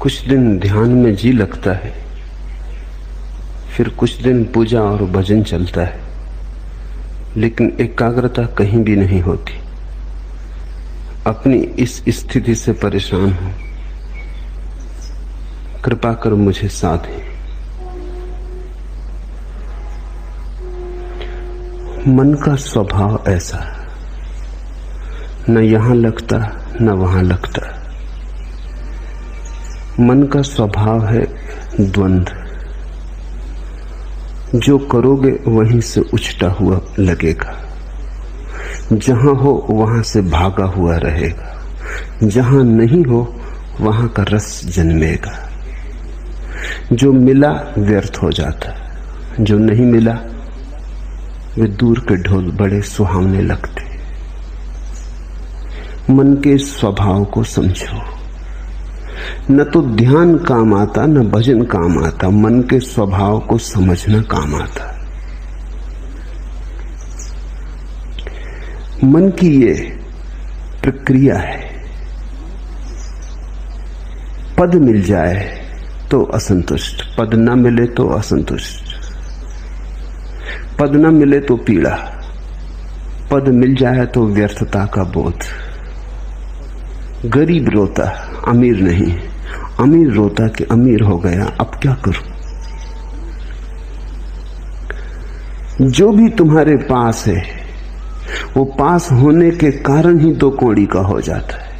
कुछ दिन ध्यान में जी लगता है, फिर कुछ दिन पूजा और भजन चलता है, लेकिन एकाग्रता कहीं भी नहीं होती। अपनी इस स्थिति से परेशान हूं, कृपा कर मुझे साधें। मन का स्वभाव ऐसा, न यहां लगता न वहां लगता। मन का स्वभाव है द्वंद्व। जो करोगे वहीं से उछटा हुआ लगेगा, जहां हो वहां से भागा हुआ रहेगा, जहां नहीं हो वहां का रस जन्मेगा। जो मिला व्यर्थ हो जाता, जो नहीं मिला वे दूर के ढोल बड़े सुहावने लगते। मन के स्वभाव को समझो। न तो ध्यान काम आता न भजन काम आता, मन के स्वभाव को समझना काम आता। मन की ये प्रक्रिया है। पद मिल जाए तो असंतुष्ट, पद न मिले तो असंतुष्ट, पद न मिले तो पीड़ा, पद मिल जाए तो व्यर्थता का बोध। गरीब रोता अमीर नहीं, अमीर रोता कि अमीर हो गया, अब क्या करूं। जो भी तुम्हारे पास है वो पास होने के कारण ही दो कौड़ी का हो जाता है,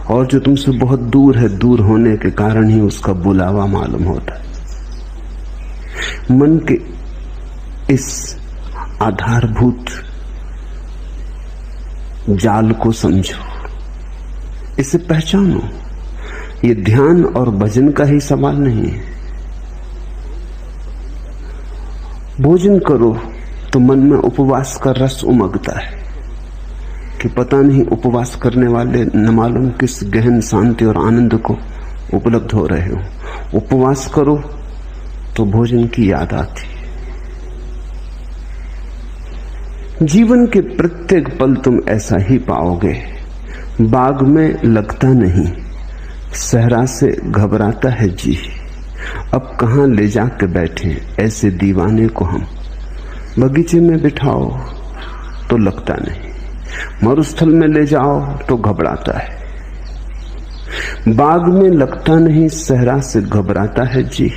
और जो तुमसे बहुत दूर है, दूर होने के कारण ही उसका बुलावा मालूम होता है। मन के इस आधारभूत जाल को समझो, इसे पहचानो। ये ध्यान और भजन का ही सवाल नहीं है। भोजन करो तो मन में उपवास का रस उमगता है कि पता नहीं उपवास करने वाले न मालूम किस गहन शांति और आनंद को उपलब्ध हो रहे हो। उपवास करो तो भोजन की याद आती है। जीवन के प्रत्येक पल तुम ऐसा ही पाओगे। बाग में लगता नहीं, सहरा से घबराता है जी। अब कहां ले जाके बैठे ऐसे दीवाने को हम। बगीचे में बिठाओ तो लगता नहीं, मरुस्थल में ले जाओ तो घबराता है। बाग में लगता नहीं, सहरा से घबराता है जी।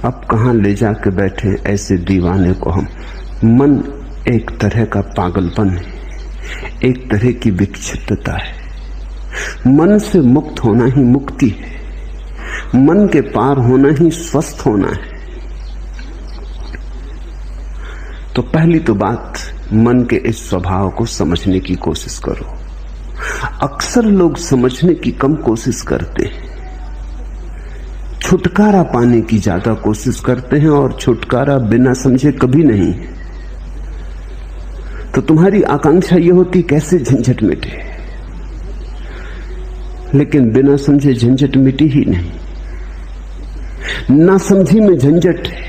अब कहां ले जाके बैठे ऐसे दीवाने को हम। मन एक तरह का पागलपन है, एक तरह की विक्षिप्तता है। मन से मुक्त होना ही मुक्ति है, मन के पार होना ही स्वस्थ होना है। तो पहली तो बात, मन के इस स्वभाव को समझने की कोशिश करो। अक्सर लोग समझने की कम कोशिश करते हैं, छुटकारा पाने की ज्यादा कोशिश करते हैं, और छुटकारा बिना समझे कभी नहीं। तो तुम्हारी आकांक्षा यह होती कैसे झंझट मिटे, लेकिन बिना समझे झंझट मिटी ही नहीं। ना समझी में झंझट है,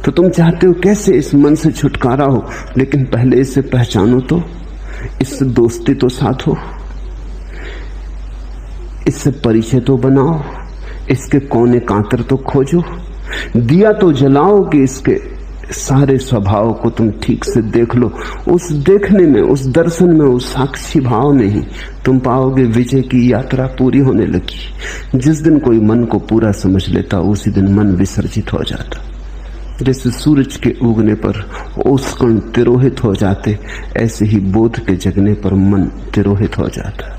तो तुम चाहते हो कैसे इस मन से छुटकारा हो, लेकिन पहले इसे पहचानो तो, इससे दोस्ती तो साधो, इससे परिचय तो बनाओ, इसके कोने कांतर तो खोजो, दिया तो जलाओ कि इसके सारे स्वभाव को तुम ठीक से देख लो। उस देखने में, उस दर्शन में, उस साक्षी भाव में ही तुम पाओगे विजय की यात्रा पूरी होने लगी। जिस दिन कोई मन को पूरा समझ लेता, उसी दिन मन विसर्जित हो जाता। जैसे सूरज के उगने पर ओस कण तिरोहित हो जाते, ऐसे ही बोध के जगने पर मन तिरोहित हो जाता।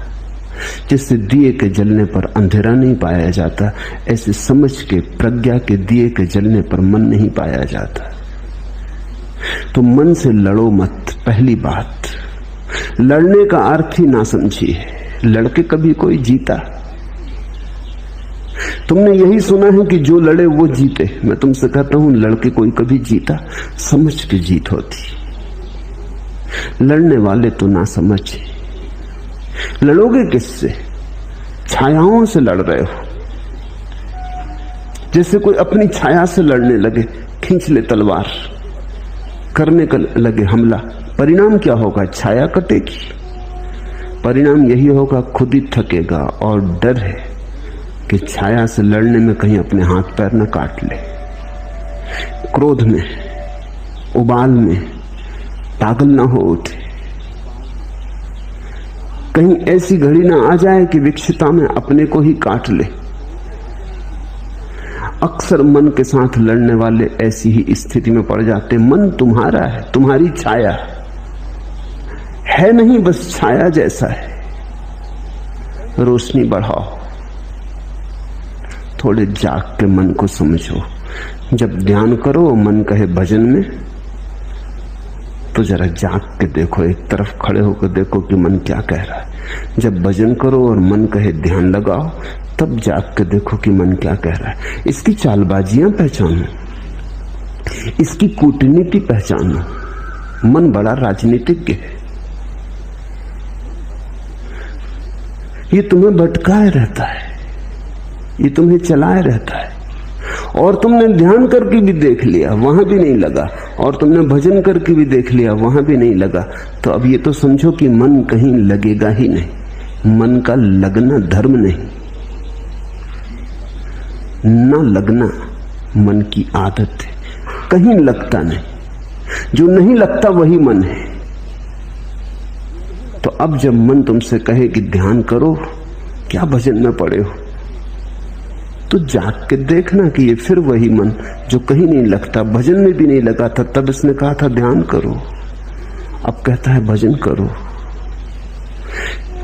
जैसे दिए के जलने पर अंधेरा नहीं पाया जाता, ऐसे समझ के, प्रज्ञा के दिए के जलने पर मन नहीं पाया जाता। तो मन से लड़ो मत। पहली बात, लड़ने का अर्थ ही ना समझिए। लड़के कभी कोई जीता? तुमने यही सुना है कि जो लड़े वो जीते। मैं तुमसे कहता हूं, लड़के कोई कभी जीता? समझ के जीत होती। लड़ने वाले तो ना समझे। लड़ोगे किससे? छायाओं से लड़ रहे हो। जैसे कोई अपनी छाया से लड़ने लगे, खींच ले तलवार, करने का लगे हमला, परिणाम क्या होगा? छाया कटेगी। परिणाम यही होगा, खुद ही थकेगा। और डर है कि छाया से लड़ने में कहीं अपने हाथ पैर न काट ले, क्रोध में, उबाल में पागल ना हो उठे, कहीं ऐसी घड़ी ना आ जाए कि विक्षिता में अपने को ही काट ले। अक्सर मन के साथ लड़ने वाले ऐसी ही स्थिति में पड़ जाते। मन तुम्हारा है, तुम्हारी छाया है नहीं, बस छाया जैसा है। रोशनी बढ़ाओ, थोड़े जाग के मन को समझो। जब ध्यान करो मन कहे भजन में, तो जरा जाग के देखो, एक तरफ खड़े होकर देखो कि मन क्या कह रहा है। जब भजन करो और मन कहे ध्यान लगाओ, तब जाग के देखो कि मन क्या कह रहा है। इसकी चालबाजियां पहचानो, इसकी कूटनीति पहचानो। मन बड़ा राजनीतिज्ञ है, ये तुम्हें भटकाए रहता है, ये तुम्हें चलाए रहता है। और तुमने ध्यान करके भी देख लिया, वहां भी नहीं लगा, और तुमने भजन करके भी देख लिया, वहां भी नहीं लगा। तो अब ये तो समझो कि मन कहीं लगेगा ही नहीं। मन का लगना धर्म नहीं, न लगना मन की आदत है। कहीं लगता नहीं, जो नहीं लगता वही मन है। तो अब जब मन तुमसे कहे कि ध्यान करो, क्या भजन में पड़े हो, तो जाग के देखना कि ये फिर वही मन जो कहीं नहीं लगता, भजन में भी नहीं लगा था। तब इसने कहा था ध्यान करो, अब कहता है भजन करो।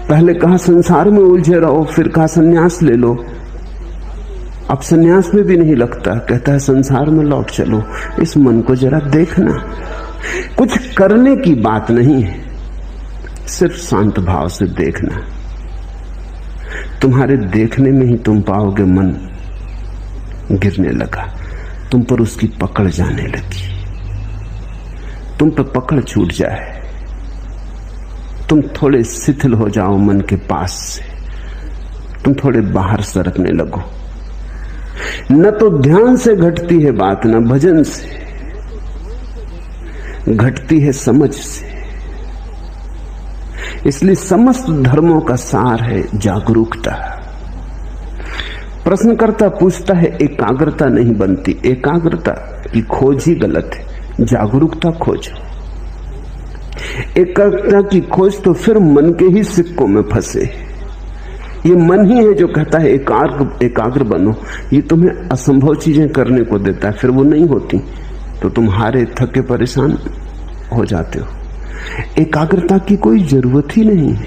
पहले कहा संसार में उलझे रहो, फिर कहा संन्यास ले लो। अब संन्यास में भी नहीं लगता, कहता है संसार में लौट चलो। इस मन को जरा देखना। कुछ करने की बात नहीं है, सिर्फ शांत भाव से देखना। तुम्हारे देखने में ही तुम पाओगे मन गिरने लगा, तुम पर उसकी पकड़ जाने लगी, तुम पर पकड़ छूट जाए, तुम थोड़े शिथिल हो जाओ मन के पास से, तुम थोड़े बाहर सरकने लगो। न तो ध्यान से घटती है बात, न भजन से घटती है, समझ से। इसलिए समस्त धर्मों का सार है जागरूकता। प्रश्नकर्ता पूछता है एकाग्रता नहीं बनती, एकाग्रता की खोज ही गलत है, जागरूकता खोजो। एकाग्रता की खोज तो फिर मन के ही सिक्कों में फंसे। ये मन ही है जो कहता है एकाग्र बनो। ये तुम्हें असंभव चीजें करने को देता है, फिर वो नहीं होती तो तुम हारे थके परेशान हो जाते हो। एकाग्रता की कोई जरूरत ही नहीं है।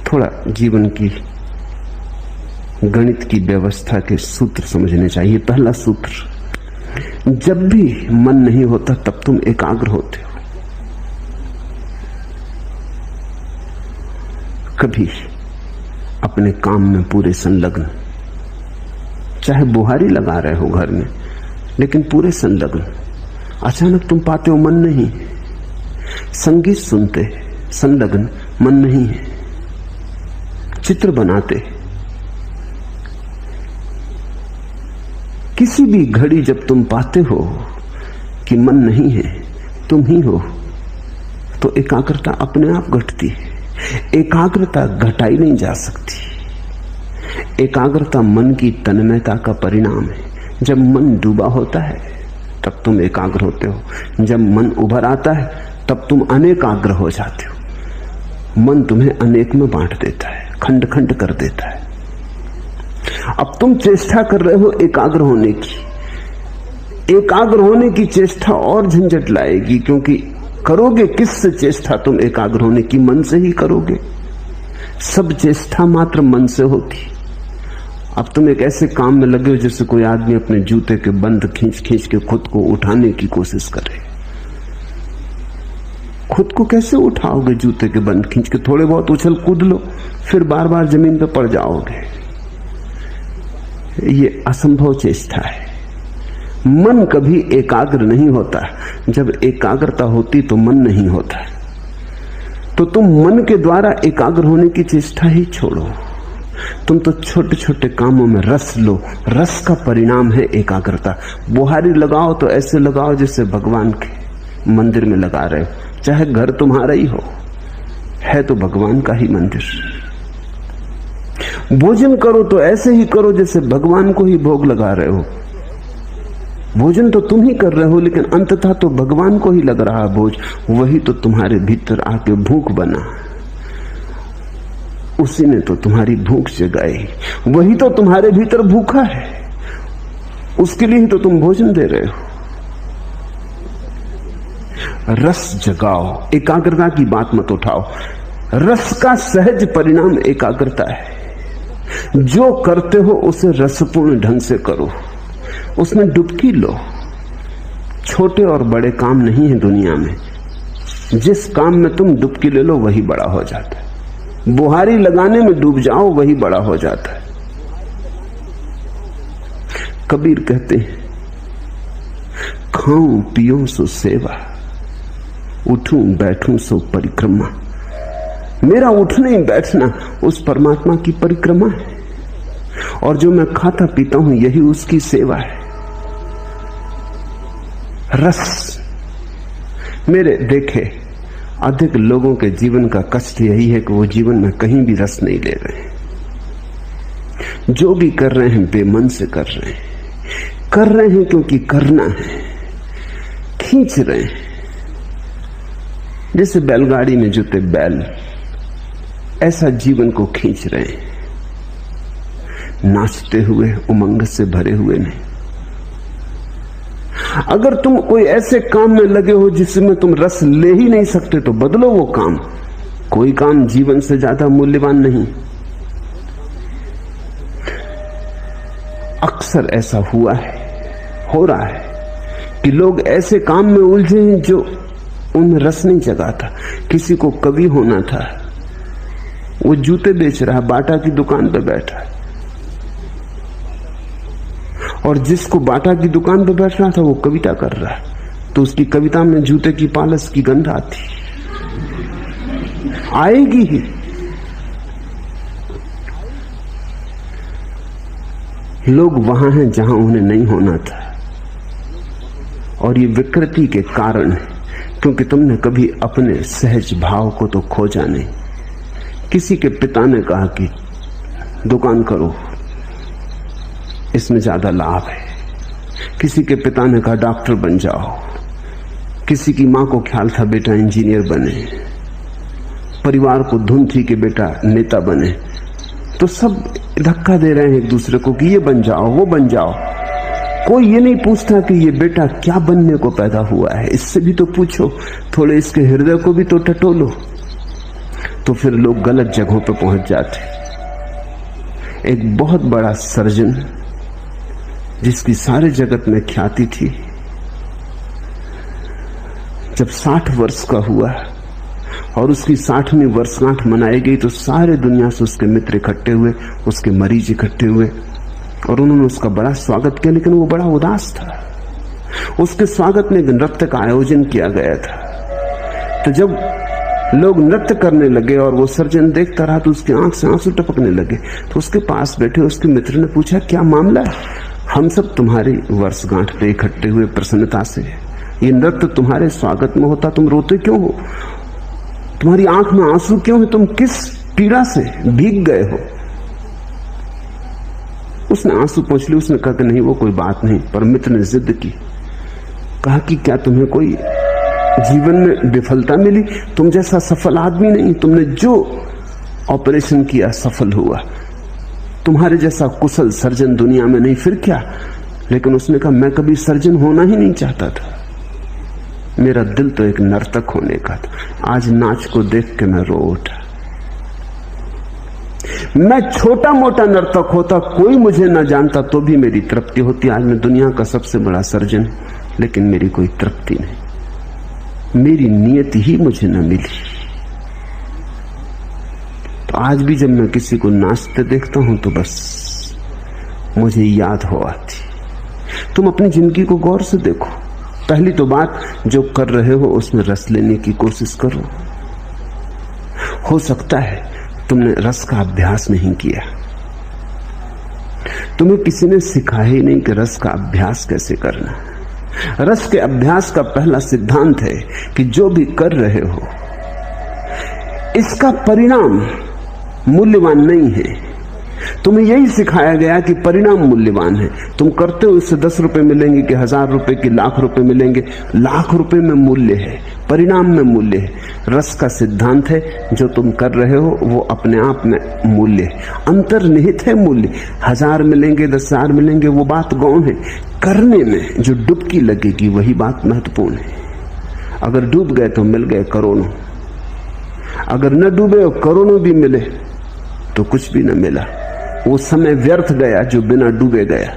थोड़ा जीवन की गणित की व्यवस्था के सूत्र समझने चाहिए। पहला सूत्र, जब भी मन नहीं होता तब तुम एकाग्र होते हो। कभी अपने काम में पूरे संलग्न, चाहे बुहारी लगा रहे हो घर में, लेकिन पूरे संलग्न। अचानक तुम पाते हो मन नहीं, संगीत सुनते संलग्न, मन नहीं है। चित्र बनाते, किसी भी घड़ी जब तुम पाते हो कि मन नहीं है, तुम ही हो, तो एकाग्रता अपने आप घटती है। एकाग्रता घटाई नहीं जा सकती। एकाग्रता मन की तन्मयता का परिणाम है। जब मन डूबा होता है तब तुम एकाग्र होते हो, जब मन उभर आता है तब तुम अनेकाग्र हो जाते हो। मन तुम्हें अनेक में बांट देता है, खंड खंड कर देता है। अब तुम चेष्टा कर रहे हो एकाग्र होने की। एकाग्र होने की चेष्टा और झंझट लाएगी, क्योंकि करोगे किससे चेष्टा तुम एकाग्र होने की? मन से ही करोगे। सब चेष्टा मात्र मन से होती। अब तुम एक ऐसे काम में लगे हो जैसे कोई आदमी अपने जूते के बंद खींच खींच के खुद को उठाने की कोशिश करे। खुद को कैसे उठाओगे? जूते के बंद खींच के थोड़े बहुत उछल कूद लो, फिर बार बार जमीन पर पड़ जाओगे। ये असंभव चेष्टा है। मन कभी एकाग्र नहीं होता। जब एकाग्रता होती तो मन नहीं होता। तो तुम मन के द्वारा एकाग्र होने की चेष्टा ही छोड़ो। तुम तो छोटे छोटे कामों में रस लो। रस का परिणाम है एकाग्रता। बुहारी लगाओ तो ऐसे लगाओ जैसे भगवान के मंदिर में लगा रहे हो, चाहे घर तुम्हारा ही हो, है तो भगवान का ही मंदिर। भोजन करो तो ऐसे ही करो जैसे भगवान को ही भोग लगा रहे हो। भोजन तो तुम ही कर रहे हो, लेकिन अंततः तो भगवान को ही लग रहा है भोज। वही तो तुम्हारे भीतर आके भूख बना, उसी ने तो तुम्हारी भूख जगाई, वही तो तुम्हारे भीतर भूखा है, उसके लिए ही तो तुम भोजन दे रहे हो। रस जगाओ, एकाग्रता की बात मत उठाओ। रस का सहज परिणाम एकाग्रता है। जो करते हो उसे रसपूर्ण ढंग से करो, उसमें डुबकी लो। छोटे और बड़े काम नहीं है दुनिया में, जिस काम में तुम डुबकी ले लो वही बड़ा हो जाता है। बुहारी लगाने में डूब जाओ, वही बड़ा हो जाता है। कबीर कहते हैं, खाऊं पियो सो सेवा, उठूं बैठूं सो परिक्रमा। मेरा उठना ही बैठना उस परमात्मा की परिक्रमा है, और जो मैं खाता पीता हूं यही उसकी सेवा है। रस, मेरे देखे अधिक लोगों के जीवन का कष्ट यही है कि वो जीवन में कहीं भी रस नहीं ले रहे हैं। जो भी कर रहे हैं बेमन से कर रहे हैं, कर रहे हैं क्योंकि करना है, खींच रहे हैं। जैसे बैलगाड़ी में जुते बैल, ऐसा जीवन को खींच रहे हैं, नाचते हुए, उमंग से भरे हुए नहीं। अगर तुम कोई ऐसे काम में लगे हो जिसमें तुम रस ले ही नहीं सकते तो बदलो वो काम। कोई काम जीवन से ज्यादा मूल्यवान नहीं। अक्सर ऐसा हुआ है, हो रहा है कि लोग ऐसे काम में उलझे हैं जो उनमें रस नहीं जगाता। किसी को कवि होना था, वो जूते बेच रहा है, बाटा की दुकान पर बैठा है, और जिसको बाटा की दुकान पर बैठ रहा था वो कविता कर रहा है, तो उसकी कविता में जूते की पालस की गंध आती, आएगी ही। लोग वहां हैं जहां उन्हें नहीं होना था, और ये विकृति के कारण है क्योंकि तुमने कभी अपने सहज भाव को तो खोजा नहीं। किसी के पिता ने कहा कि दुकान करो, इसमें ज्यादा लाभ है। किसी के पिता ने कहा डॉक्टर बन जाओ। किसी की मां को ख्याल था बेटा इंजीनियर बने। परिवार को धुन थी कि बेटा नेता बने। तो सब धक्का दे रहे हैं एक दूसरे को कि ये बन जाओ, वो बन जाओ। कोई ये नहीं पूछता कि ये बेटा क्या बनने को पैदा हुआ है। इससे भी तो पूछो, थोड़े इसके हृदय को भी तो टटोलो। तो फिर लोग गलत जगहों पर पहुंच जाते। एक बहुत बड़ा सर्जन जिसकी सारे जगत में ख्याति थी, जब 60 वर्ष का हुआ और उसकी 60वीं वर्षगांठ मनाई गई तो सारे दुनिया से उसके मित्र इकट्ठे हुए, उसके मरीज इकट्ठे हुए, और उन्होंने उसका बड़ा स्वागत किया। लेकिन वो बड़ा उदास था। उसके स्वागत में एक नृत्य का आयोजन किया गया था। तो जब लोग नृत्य करने लगे और वो सर्जन देखता रहा तो उसकी आंख से आंसू टपकने लगे। तो उसके पास बैठे उसके मित्र ने पूछा, क्या मामला है? हम सब तुम्हारी वर्षगांठ पे इकट्ठे हुए प्रसन्नता से, ये नृत्य तुम्हारे स्वागत में होता, तुम रोते क्यों हो? तुम्हारी आंख में आंसू क्यों है? तुम किस पीड़ा से भीग गए हो? उसने आंसू पोंछ लिए। उसने कहा कि नहीं, वो कोई बात नहीं। पर मित्र ने जिद की, कहा कि क्या तुम्हें कोई जीवन में विफलता मिली? तुम जैसा सफल आदमी नहीं, तुमने जो ऑपरेशन किया सफल हुआ। तुम्हारे जैसा कुशल सर्जन दुनिया में नहीं, फिर क्या? लेकिन उसने कहा, मैं कभी सर्जन होना ही नहीं चाहता था। मेरा दिल तो एक नर्तक होने का था। आज नाच को देख के मैं रो उठा। मैं छोटा मोटा नर्तक होता, कोई मुझे ना जानता तो भी मेरी तृप्ति होती। आज मैं दुनिया का सबसे बड़ा सर्जन, लेकिन मेरी कोई तृप्ति नहीं। मेरी नियति ही मुझे न मिली। तो आज भी जब मैं किसी को नाचते देखता हूं तो बस मुझे याद हो आती। तुम अपनी जिंदगी को गौर से देखो। पहली तो बात, जो कर रहे हो उसमें रस लेने की कोशिश करो। हो सकता है तुमने रस का अभ्यास नहीं किया, तुम्हें किसी ने सिखाया ही नहीं कि रस का अभ्यास कैसे करना। रस के अभ्यास का पहला सिद्धांत है कि जो भी कर रहे हो इसका परिणाम मूल्यवान नहीं है, तुम्हें यही सिखाया गया कि परिणाम मूल्यवान है। तुम करते हो, इससे 10 रुपए मिलेंगे कि 1000 रुपए कि लाख रुपए मिलेंगे। लाख रुपए में मूल्य है, परिणाम में मूल्य है। रस का सिद्धांत है, जो तुम कर रहे हो वो अपने आप में मूल्य है, अंतर्निहित है मूल्य। 1000 मिलेंगे 10,000 मिलेंगे वो बात गौण है। करने में जो डुबकी लगेगी वही बात महत्वपूर्ण है। अगर डूब गए तो मिल गए करोड़ों, अगर न डूबे और करोड़ों भी मिले तो कुछ भी न मिला। वो समय व्यर्थ गया जो बिना डूबे गया,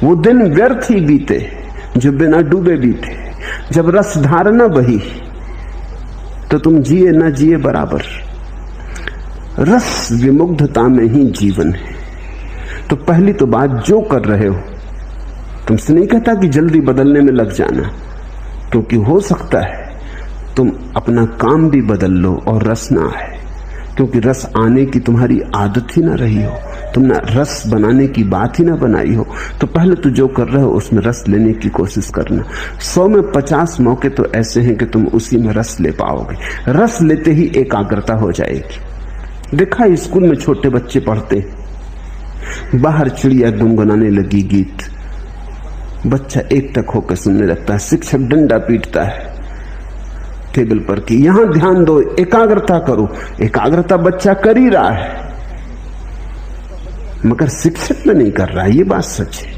वो दिन व्यर्थ ही बीते जो बिना डूबे बीते। जब रस धार न बही तो तुम जिए न जिए बराबर। रस विमुग्धता में ही जीवन है। तो पहली तो बात, जो कर रहे हो, तुमसे नहीं कहता कि जल्दी बदलने में लग जाना, क्योंकि हो सकता है तुम अपना काम भी बदल लो और रस ना आए, क्योंकि रस आने की तुम्हारी आदत ही ना रही हो, तुमने रस बनाने की बात ही ना बनाई हो। तो पहले तो जो कर रहे हो उसमें रस लेने की कोशिश करना। 100 में 50 मौके तो ऐसे हैं कि तुम उसी में रस ले पाओगे। रस लेते ही एकाग्रता हो जाएगी। देखा, स्कूल में छोटे बच्चे पढ़ते, बाहर चिड़िया गुनगुनाने लगी गीत, बच्चा एक टक होकर सुनने लगता है। शिक्षक डंडा पीटता है टेबल पर कि यहां ध्यान दो, एकाग्रता करो। एकाग्रता बच्चा कर ही रहा है, मगर शिक्षक में नहीं कर रहा। ये बात सच है।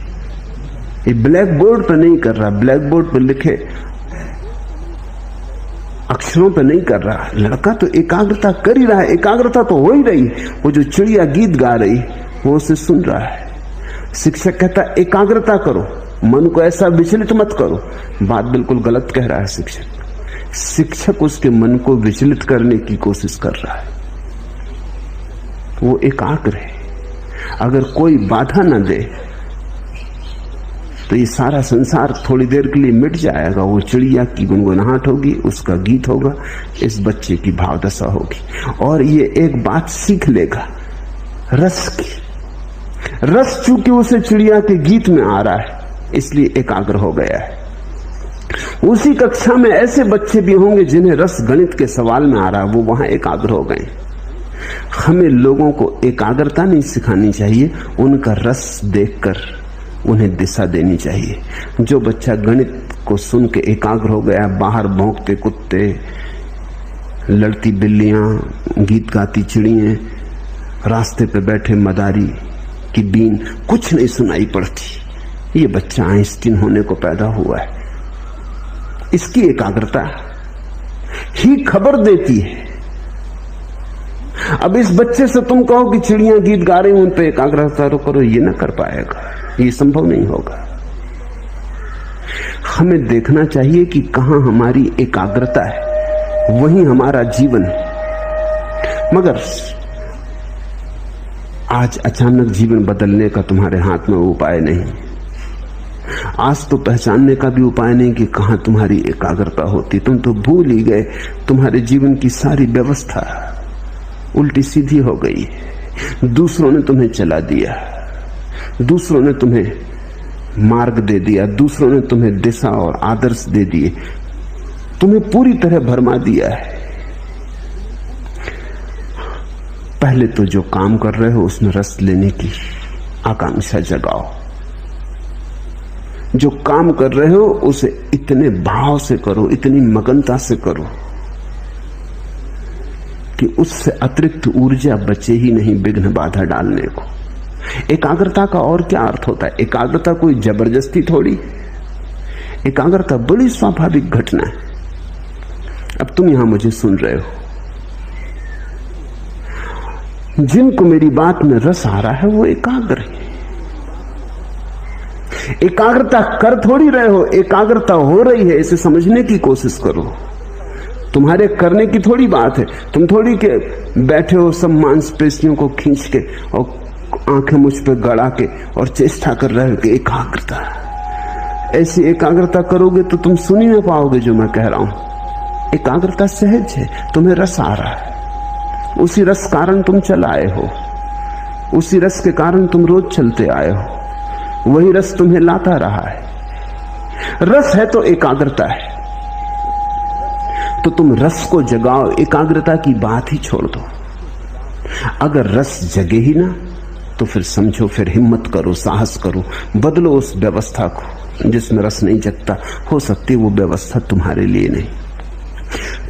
ये ब्लैक बोर्ड पर नहीं कर रहा, ब्लैक बोर्ड पर लिखे अक्षरों पर नहीं कर रहा। लड़का तो एकाग्रता कर ही रहा है, एकाग्रता तो हो ही रही। वो जो चिड़िया गीत गा रही वो उसे सुन रहा है। शिक्षक कहता एकाग्रता करो, मन को ऐसा विचलित मत करो। बात बिल्कुल गलत कह रहा है शिक्षक। शिक्षक उसके मन को विचलित करने की कोशिश कर रहा है। वो एकाग्र है। अगर कोई बाधा न दे तो ये सारा संसार थोड़ी देर के लिए मिट जाएगा। वो चिड़िया की गुनगुनाहट होगी, उसका गीत होगा, इस बच्चे की भावदशा होगी, और ये एक बात सीख लेगा रस की। रस चूंकि उसे चिड़िया के गीत में आ रहा है इसलिए एकाग्र हो गया है। उसी कक्षा में ऐसे बच्चे भी होंगे जिन्हें रस गणित के सवाल में आ रहा है, वो वहां एकाग्र हो गए। हमें लोगों को एकाग्रता नहीं सिखानी चाहिए, उनका रस देखकर उन्हें दिशा देनी चाहिए। जो बच्चा गणित को सुन के एकाग्र हो गया, बाहर भौंकते कुत्ते, लड़ती बिल्लियां, गीत गाती चिड़ियां, रास्ते पे बैठे मदारी की बीन कुछ नहीं सुनाई पड़ती, ये बच्चा आइंस्टीन होने को पैदा हुआ है। इसकी एकाग्रता ही खबर देती है। अब इस बच्चे से तुम कहो कि चिड़ियां गीत गा रही, उन पे एकाग्रता तो करो, ये ना कर पाएगा, ये संभव नहीं होगा। हमें देखना चाहिए कि कहां हमारी एकाग्रता है, वही हमारा जीवन है। मगर आज अचानक जीवन बदलने का तुम्हारे हाथ में उपाय नहीं। आज तो पहचानने का भी उपाय नहीं कि कहां तुम्हारी एकाग्रता होती। तुम तो भूल ही गए, तुम्हारे जीवन की सारी व्यवस्था उल्टी सीधी हो गई। दूसरों ने तुम्हें चला दिया, दूसरों ने तुम्हें मार्ग दे दिया, दूसरों ने तुम्हें दिशा और आदर्श दे दिए, तुम्हें पूरी तरह भरमा दिया है। पहले तो जो काम कर रहे हो उसमें रस लेने की आकांक्षा जगाओ। जो काम कर रहे हो उसे इतने भाव से करो, इतनी मगनता से करो कि उससे अतिरिक्त ऊर्जा बचे ही नहीं विघ्न बाधा डालने को। एकाग्रता का और क्या अर्थ होता है? एकाग्रता कोई जबरदस्ती थोड़ी, एकाग्रता बड़ी स्वाभाविक घटना है। अब तुम यहां मुझे सुन रहे हो, जिनको मेरी बात में रस आ रहा है वो एकाग्र है। एकाग्रता कर थोड़ी रहे हो, एकाग्रता हो रही है, इसे समझने की कोशिश करो। तुम्हारे करने की थोड़ी बात है। तुम थोड़ी के बैठे हो सब मांसपेशियों को खींच के और आंखें मुझ पे गड़ा के और चेष्टा कर रहे हो कि एकाग्रता। ऐसी एकाग्रता करोगे तो तुम सुन ही ना पाओगे जो मैं कह रहा हूं। एकाग्रता सहज है, तुम्हें रस आ रहा है, उसी रस कारण तुम चल आए हो, उसी रस के कारण तुम रोज चलते आए हो, वही रस तुम्हें लाता रहा है। रस है तो एकाग्रता है, तो तुम रस को जगाओ, एकाग्रता की बात ही छोड़ दो। अगर रस जगे ही ना तो फिर समझो, फिर हिम्मत करो, साहस करो, बदलो उस व्यवस्था को जिसमें रस नहीं जगता। हो सकती है वो व्यवस्था तुम्हारे लिए नहीं।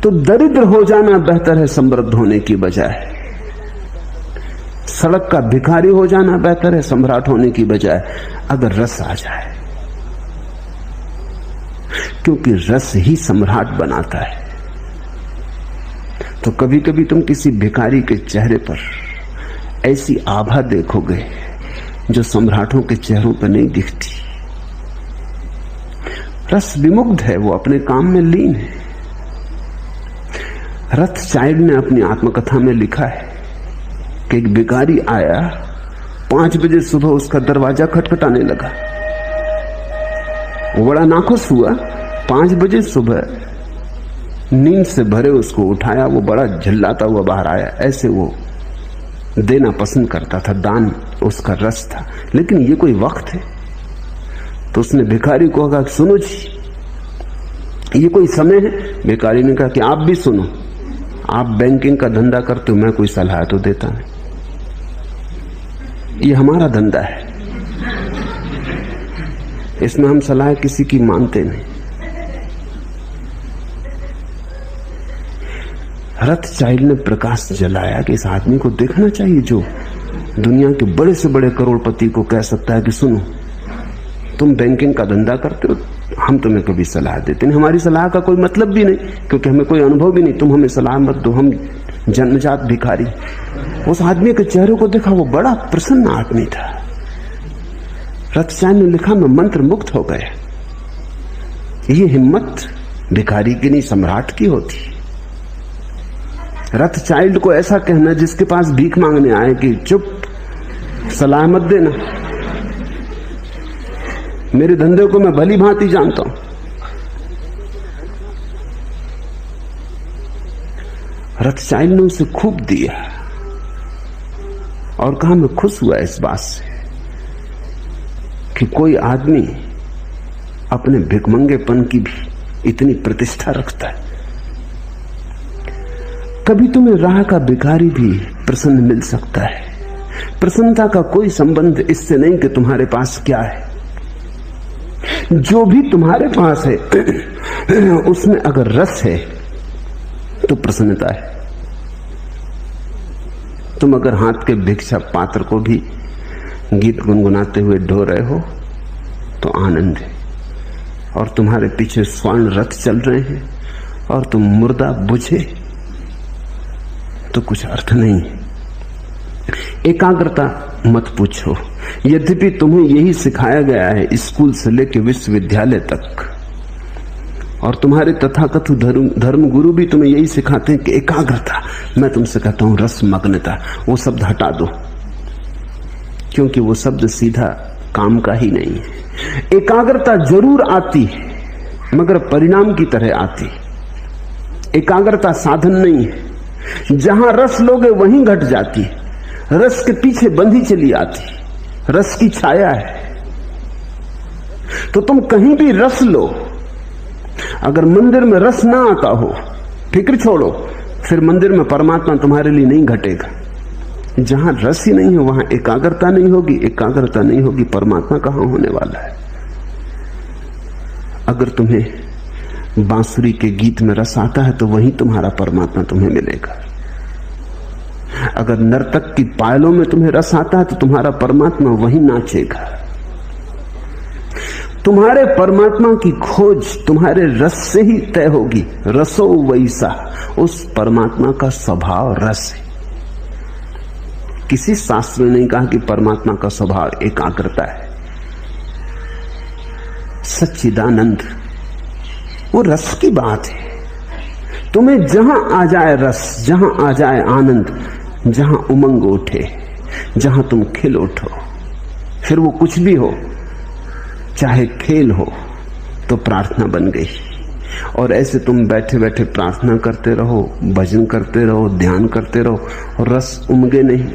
तो दरिद्र हो जाना बेहतर है समृद्ध होने की बजाय। सड़क का भिखारी हो जाना बेहतर है सम्राट होने की बजाय, अगर रस आ जाए, क्योंकि रस ही सम्राट बनाता है। तो कभी कभी तुम किसी भिखारी के चेहरे पर ऐसी आभा देखोगे जो सम्राटों के चेहरों पर नहीं दिखती। रस विमुग्ध है, वो अपने काम में लीन है। रथचाइल्ड ने अपनी आत्मकथा में लिखा है कि एक भिखारी आया, 5 बजे सुबह उसका दरवाजा खटखटाने लगा। वो बड़ा नाखुश हुआ। 5 बजे सुबह नींद से भरे उसको उठाया। वो बड़ा झल्लाता हुआ बाहर आया। ऐसे वो देना पसंद करता था, दान उसका रस था। लेकिन ये कोई वक्त है? तो उसने भिखारी को कहा, सुनो जी, ये कोई समय है? भिखारी ने कहा कि आप भी सुनो, आप बैंकिंग का धंधा करते हो, मैं कोई सलाह तो देता नहीं, ये हमारा धंधा है, इसमें हम सलाह किसी की मानते नहीं। रथचाइल्ड ने प्रकाश जलाया कि इस आदमी को देखना चाहिए जो दुनिया के बड़े से बड़े करोड़पति को कह सकता है कि सुनो, तुम बैंकिंग का धंधा करते हो, हम तुम्हें कभी सलाह देते नहीं, हमारी सलाह का कोई मतलब भी नहीं, क्योंकि हमें कोई अनुभव भी नहीं, तुम हमें सलाह मत दो, हम जन्मजात भिखारी। उस आदमी के चेहरे को देखा, वो बड़ा प्रसन्न आदमी था। रथचाइल्ड ने लिखा, मैं मंत्र मुक्त हो गया। ये हिम्मत भिखारी की नहीं, सम्राट की होती। रथचाइल्ड को ऐसा कहना जिसके पास भीख मांगने आए कि चुप, सलाह मत देना, मेरे धंधे को मैं भली भांति जानता हूं। रथचाइल्ड ने उसे खूब दिया और कहा, मैं खुश हुआ इस बात से कि कोई आदमी अपने भिखमंगेपन की भी इतनी प्रतिष्ठा रखता है। कभी तुम्हें राह का भिखारी भी प्रसन्न मिल सकता है। प्रसन्नता का कोई संबंध इससे नहीं कि तुम्हारे पास क्या है। जो भी तुम्हारे पास है उसमें अगर रस है तो प्रसन्नता है। तुम अगर हाथ के भिक्षा पात्र को भी गीत गुनगुनाते हुए ढो रहे हो तो आनंद है, और तुम्हारे पीछे स्वर्ण रथ चल रहे हैं और तुम मुर्दा बुझे तो कुछ अर्थ नहीं है। एकाग्रता मत पूछो, यद्यपि तुम्हें यही सिखाया गया है स्कूल से लेकर विश्वविद्यालय तक, और तुम्हारे तथाकथित धर्म गुरु भी तुम्हें यही सिखाते हैं कि एकाग्रता। मैं तुमसे कहता हूं रस मग्नता, वो शब्द हटा दो, क्योंकि वो शब्द सीधा काम का ही नहीं है। एकाग्रता जरूर आती है मगर परिणाम की तरह आती। एकाग्रता साधन नहीं है। जहां रस लोगे वहीं घट जाती, रस के पीछे बंधी चली आती, रस की छाया है। तो तुम कहीं भी रस लो, अगर मंदिर में रस ना आता हो, फिक्र छोड़ो, फिर मंदिर में परमात्मा तुम्हारे लिए नहीं घटेगा। जहां रस ही नहीं है वहां एकाग्रता नहीं होगी, एकाग्रता नहीं होगी, परमात्मा कहां होने वाला है। अगर तुम्हें बांसुरी के गीत में रस आता है तो वहीं तुम्हारा परमात्मा तुम्हें मिलेगा। अगर नर्तक की पायलों में तुम्हें रस आता है तो तुम्हारा परमात्मा वहीं नाचेगा। तुम्हारे परमात्मा की खोज तुम्हारे रस से ही तय होगी। रसो वैसा, उस परमात्मा का स्वभाव रस है। किसी शास्त्र ने नहीं कहा कि परमात्मा का स्वभाव एकाग्रता है। सच्चिदानंद वो रस की बात है। तुम्हें जहां आ जाए रस, जहां आ जाए आनंद, जहां उमंग उठे, जहां तुम खिल उठो, फिर वो कुछ भी हो, चाहे खेल हो, तो प्रार्थना बन गई। और ऐसे तुम बैठे बैठे प्रार्थना करते रहो, भजन करते रहो, ध्यान करते रहो, और रस उमगे नहीं,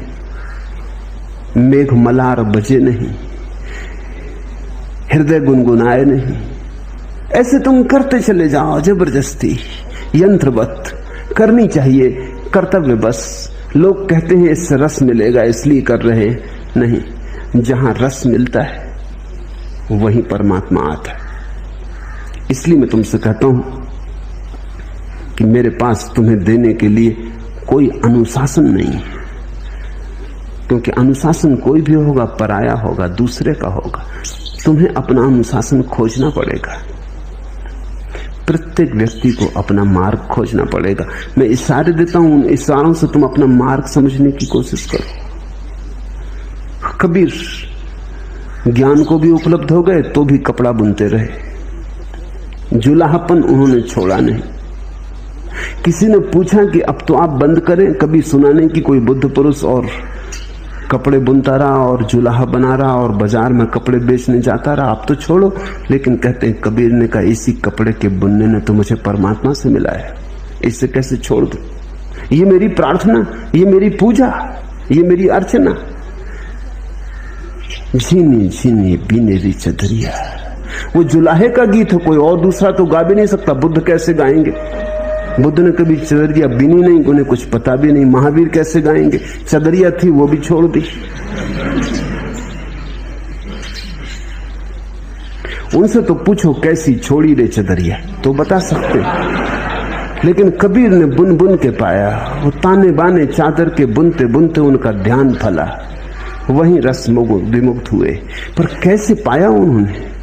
मेघ मलार बजे नहीं, हृदय गुनगुनाए नहीं। ऐसे तुम करते चले जाओ जबरदस्ती, यंत्रवत करनी चाहिए, कर्तव्य बस। लोग कहते हैं इससे रस मिलेगा इसलिए कर रहे हैं, नहीं, जहां रस मिलता है वहीं परमात्मा आता है। इसलिए मैं तुमसे कहता हूं कि मेरे पास तुम्हें देने के लिए कोई अनुशासन नहीं है, क्योंकि अनुशासन कोई भी होगा पराया होगा, दूसरे का होगा। तुम्हें अपना अनुशासन खोजना पड़ेगा। प्रत्येक व्यक्ति को अपना मार्ग खोजना पड़ेगा। मैं इशारे देता हूं, उन इशारों से तुम अपना मार्ग समझने की कोशिश करो। कबीर ज्ञान को भी उपलब्ध हो गए तो भी कपड़ा बुनते रहे। जुलाहापन उन्होंने छोड़ा नहीं। किसी ने पूछा कि अब तो आप बंद करें, कभी सुना नहीं कि कोई बुद्ध पुरुष और कपड़े बुनता रहा और जुलाहा बना रहा और बाजार में कपड़े बेचने जाता रहा, आप तो छोड़ो। लेकिन कहते हैं, कबीर ने कहा, इसी कपड़े के बुनने ने तो मुझे परमात्मा से मिलाया, इससे कैसे छोड़ दूं? ये मेरी प्रार्थना, ये मेरी पूजा, ये मेरी अर्चना। झीनी झीनी बीनेरी चदरिया, वो जुलाहे का गीत है, कोई और दूसरा तो गा भी नहीं सकता। बुद्ध कैसे गाएंगे? बुद्ध ने कभी चदरिया बीनी नहीं, उन्हें कुछ पता भी नहीं। महावीर कैसे गाएंगे? चदरिया थी वो भी छोड़ दी। उनसे तो पूछो कैसी छोड़ी रे चदरिया, तो बता सकते। लेकिन कबीर ने बुन बुन के पाया, वो ताने बाने चादर के बुनते बुनते उनका ध्यान फला, वहीं रस विमुक्त हुए। पर कैसे पाया उन्होंने?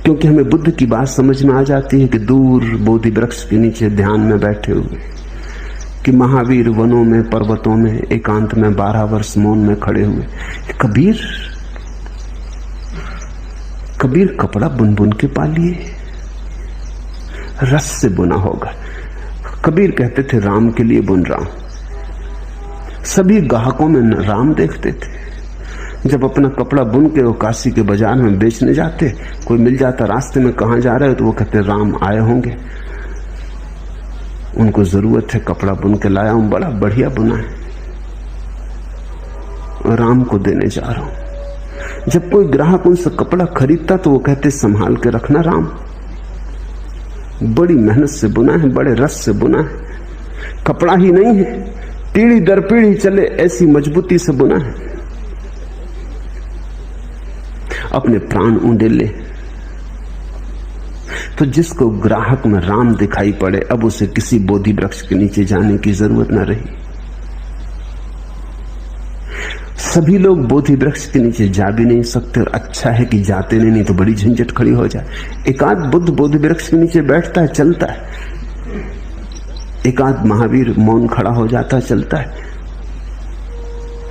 क्योंकि हमें बुद्ध की बात समझ में आ जाती है कि दूर बोधि वृक्ष के नीचे ध्यान में बैठे हुए, कि महावीर वनों में पर्वतों में एकांत में 12 वर्ष मौन में खड़े हुए। कबीर कपड़ा बुन बुन के पा लिए, रस से बुना होगा। कबीर कहते थे, राम के लिए बुन रहा हूं। सभी ग्राहकों में राम देखते थे। जब अपना कपड़ा बुन के वो काशी के बाजार में बेचने जाते, कोई मिल जाता रास्ते में, कहां जा रहे हो, तो वो कहते, राम आए होंगे, उनको जरूरत है, कपड़ा बुन के लाया हूं, बड़ा बढ़िया बुना है, राम को देने जा रहा हूं। जब कोई ग्राहक उनसे कपड़ा खरीदता तो वो कहते, संभाल के रखना राम, बड़ी मेहनत से बुना है, बड़े रस से बुना है। कपड़ा ही नहीं है, पीढ़ी दर पीढ़ी चले ऐसी मजबूती से बुना है। अपने प्राण उंडेले। तो जिसको ग्राहक में राम दिखाई पड़े, अब उसे किसी बोधि वृक्ष के नीचे जाने की जरूरत न रही। सभी लोग बोधि वृक्ष के नीचे जा भी नहीं सकते, और अच्छा है कि जाते नहीं तो बड़ी झंझट खड़ी हो जाए। एकाध बुद्ध बोधि वृक्ष के नीचे बैठता है, चलता है, एकाध महावीर मौन खड़ा हो जाता है, चलता है।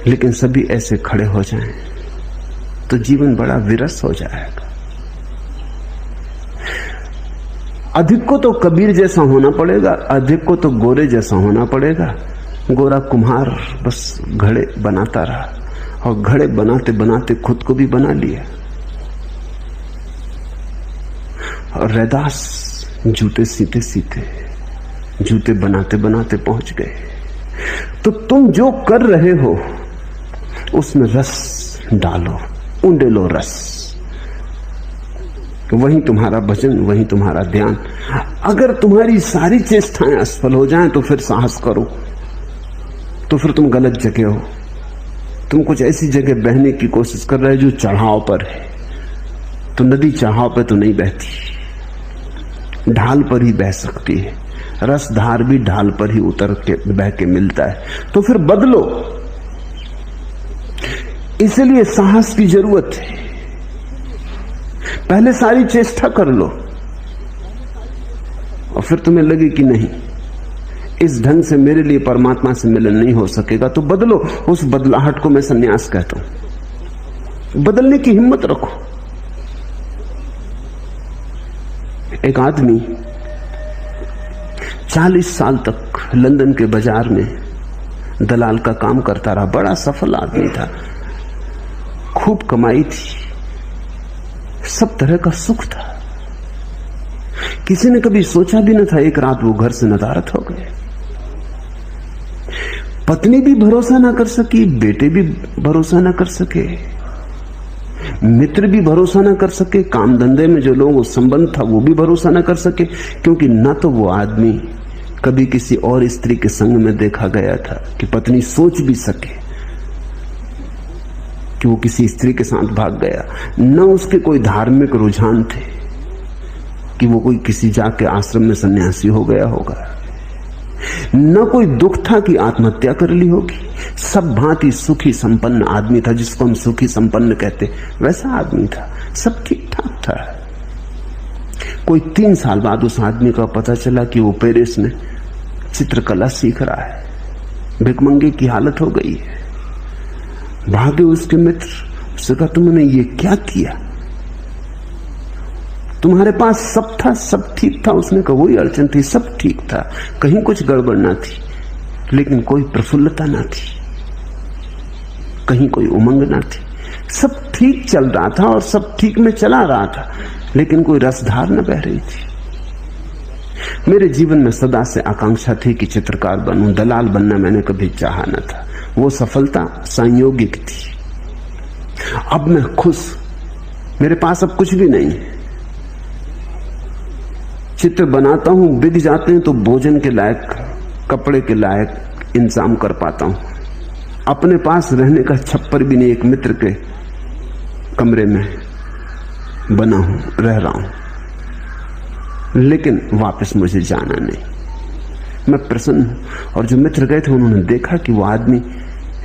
लेकिन सभी ऐसे खड़े हो जाएं तो जीवन बड़ा विरस हो जाएगा। अधिक को तो कबीर जैसा होना पड़ेगा, अधिक को तो गोरे जैसा होना पड़ेगा। गोरा कुम्हार बस घड़े बनाता रहा, और घड़े बनाते बनाते खुद को भी बना लिया। और रैदास जूते सीते सीते, जूते बनाते बनाते पहुंच गए। तो तुम जो कर रहे हो उसमें रस डालो, ऊंडे लो रस। वहीं तुम्हारा भजन, वहीं तुम्हारा ध्यान। अगर तुम्हारी सारी चेष्टाएं असफल हो जाएं तो फिर साहस करो, तो फिर तुम गलत जगह हो। तुम कुछ ऐसी जगह बहने की कोशिश कर रहे हो जो चढ़ाव पर है। तो नदी चढ़ाव पर तो नहीं बहती, ढाल पर ही बह सकती है। रस धार भी ढाल पर ही उतर के बह के मिलता है। तो फिर बदलो। इसलिए साहस की जरूरत है। पहले सारी चेष्टा कर लो, और फिर तुम्हें लगे कि नहीं, इस ढंग से मेरे लिए परमात्मा से मिलन नहीं हो सकेगा, तो बदलो। उस बदलाहट को मैं संन्यास कहता हूं। बदलने की हिम्मत रखो। एक आदमी 40 साल तक लंदन के बाजार में दलाल का काम करता रहा। बड़ा सफल आदमी था, खूब कमाई थी, सब तरह का सुख था। किसी ने कभी सोचा भी न था एक रात वो घर से नदारद हो गए। पत्नी भी भरोसा ना कर सकी, बेटे भी भरोसा ना कर सके, मित्र भी भरोसा ना कर सके, काम धंधे में जो लोग संबंध था वो भी भरोसा ना कर सके, क्योंकि ना तो वो आदमी कभी किसी और स्त्री के संग में देखा गया था कि पत्नी सोच भी सके। कि वो किसी स्त्री के साथ भाग गया, न उसके कोई धार्मिक रुझान थे कि वो कोई किसी जाके आश्रम में सन्यासी हो गया होगा, न कोई दुख था कि आत्महत्या कर ली होगी। सब भांति सुखी संपन्न आदमी था, जिसको हम सुखी संपन्न कहते, वैसा आदमी था, सब ठीक ठाक था। कोई 3 साल बाद उस आदमी का पता चला कि वो पेरिस में चित्रकला सीख रहा है, भिखमंगे की हालत हो गई है। भागे उसके मित्र, उससे कहा तुमने ये क्या किया, तुम्हारे पास सब था, सब ठीक था। उसने कहा वही अड़चन थी, सब ठीक था, कहीं कुछ गड़बड़ ना थी, लेकिन कोई प्रफुल्लता ना थी, कहीं कोई उमंग ना थी। सब ठीक चल रहा था और सब ठीक में चला रहा था, लेकिन कोई रसधार न बह रही थी। मेरे जीवन में सदा से आकांक्षा थी कि चित्रकार बनूं, दलाल बनना मैंने कभी चाहा न था। वो सफलता संयोगिक थी। अब मैं खुश, मेरे पास अब कुछ भी नहीं है। चित्र बनाता हूं, बिक जाते हैं तो भोजन के लायक, कपड़े के लायक इंतजाम कर पाता हूं। अपने पास रहने का छप्पर भी नहीं, एक मित्र के कमरे में बना हूं, रह रहा हूं, लेकिन वापस मुझे जाना नहीं। मैं प्रसन्न हूं। और जो मित्र गए थे उन्होंने देखा कि वो आदमी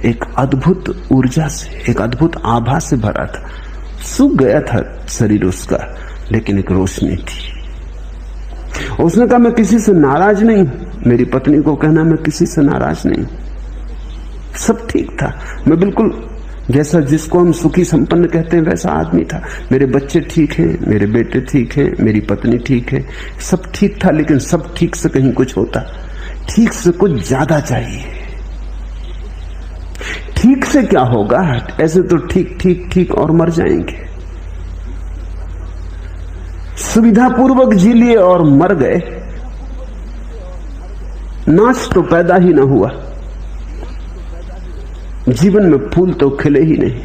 एक अद्भुत ऊर्जा से, एक अद्भुत आभा से भरा था। सूख गया था शरीर उसका, लेकिन एक रोशनी थी। उसने कहा मैं किसी से नाराज नहीं। मेरी पत्नी को कहना मैं किसी से नाराज नहीं, सब ठीक था। मैं बिल्कुल जैसा जिसको हम सुखी संपन्न कहते हैं वैसा आदमी था। मेरे बच्चे ठीक हैं, मेरे बेटे ठीक हैं, मेरी पत्नी ठीक है, सब ठीक था। लेकिन सब ठीक से कहीं कुछ होता, ठीक से कुछ ज्यादा चाहिए। ठीक से क्या होगा, ऐसे तो ठीक ठीक ठीक और मर जाएंगे। सुविधापूर्वक जी लिए और मर गए, नाच तो पैदा ही ना हुआ, जीवन में फूल तो खिले ही नहीं,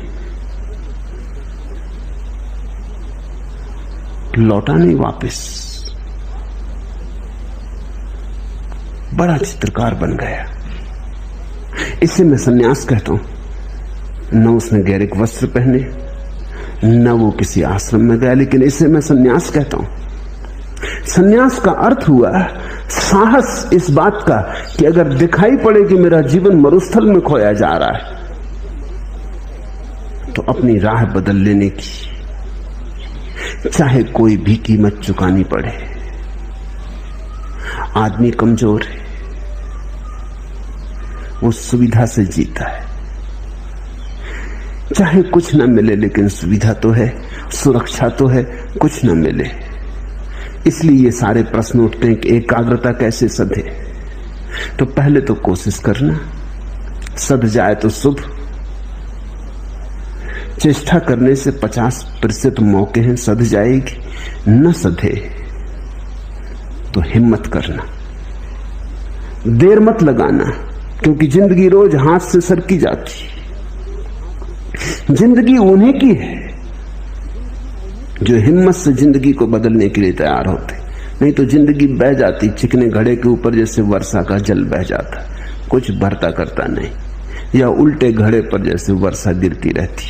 लौटा नहीं वापस। बड़ा चित्रकार बन गया। इसे मैं सन्यास कहता हूं। न उसने गैरिक वस्त्र पहने, न वो किसी आश्रम में गया, लेकिन इसे मैं सन्यास कहता हूं। सन्यास का अर्थ हुआ साहस इस बात का कि अगर दिखाई पड़े कि मेरा जीवन मरुस्थल में खोया जा रहा है, तो अपनी राह बदल लेने की, चाहे कोई भी कीमत चुकानी पड़े। आदमी कमजोर है, वो सुविधा से जीता है। चाहे कुछ न मिले, लेकिन सुविधा तो है, सुरक्षा तो है, कुछ न मिले। इसलिए ये सारे प्रश्न उठते हैं कि एकाग्रता कैसे सधे। तो पहले तो कोशिश करना, सध जाए तो शुभ। चेष्टा करने से 50% मौके हैं सध जाएगी, न सधे तो हिम्मत करना, देर मत लगाना, क्योंकि जिंदगी रोज हाथ से सरकी जाती। जिंदगी उन्हीं की है जो हिम्मत से जिंदगी को बदलने के लिए तैयार होते, नहीं तो जिंदगी बह जाती चिकने घड़े के ऊपर, जैसे वर्षा का जल बह जाता, कुछ भरता करता नहीं, या उल्टे घड़े पर जैसे वर्षा गिरती रहती,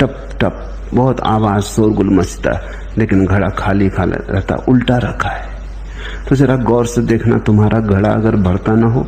टप टप बहुत आवाज शोरगुल मचता, लेकिन घड़ा खाली खाली रहता, उल्टा रखा है। तो जरा गौर से देखना, तुम्हारा घड़ा अगर भरता ना हो